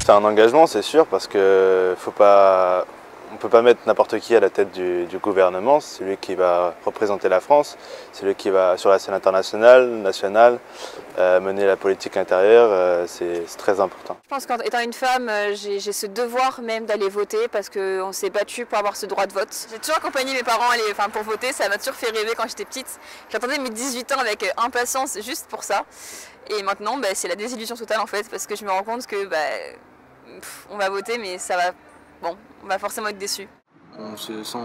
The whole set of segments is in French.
C'est un engagement, c'est sûr, parce que on ne peut pas mettre n'importe qui à la tête du gouvernement. C'est lui qui va représenter la France, c'est lui qui va sur la scène internationale, nationale, mener la politique intérieure, c'est très important. Je pense qu'étant une femme, j'ai ce devoir même d'aller voter parce qu'on s'est battu pour avoir ce droit de vote. J'ai toujours accompagné mes parents pour voter, ça m'a toujours fait rêver quand j'étais petite. J'attendais mes 18 ans avec impatience juste pour ça. Et maintenant, c'est la désillusion totale en fait, parce que je me rends compte que on va voter, mais ça va, on va forcément être déçu. On se sent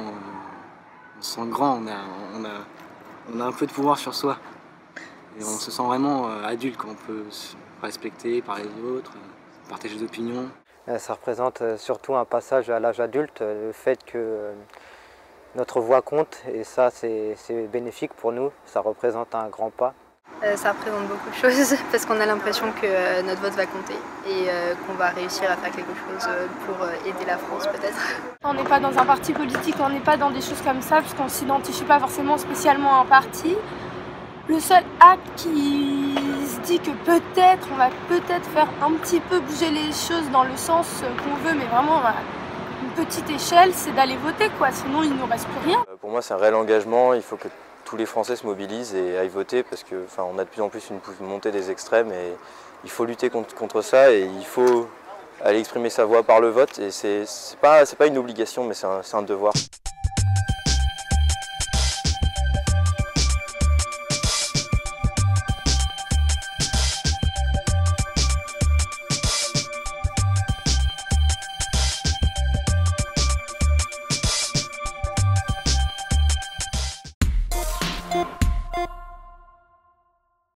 grand, on a un peu de pouvoir sur soi. Et on se sent vraiment adulte quand on peut se respecter par les autres, partager des opinions. Ça représente surtout un passage à l'âge adulte, le fait que notre voix compte, et ça c'est bénéfique pour nous, ça représente un grand pas. Ça représente beaucoup de choses parce qu'on a l'impression que notre vote va compter et qu'on va réussir à faire quelque chose pour aider la France peut-être. On n'est pas dans un parti politique, on n'est pas dans des choses comme ça puisqu'on ne s'identifie pas forcément spécialement à un parti. Le seul acte qui se dit que peut-être, on va peut-être faire un petit peu bouger les choses dans le sens qu'on veut, mais vraiment à une petite échelle, c'est d'aller voter quoi, sinon il ne nous reste plus rien. Pour moi c'est un réel engagement, il faut que tous les Français se mobilisent et aillent voter parce que on a de plus en plus une montée des extrêmes et il faut lutter contre ça et il faut aller exprimer sa voix par le vote et c'est pas une obligation mais c'est un devoir.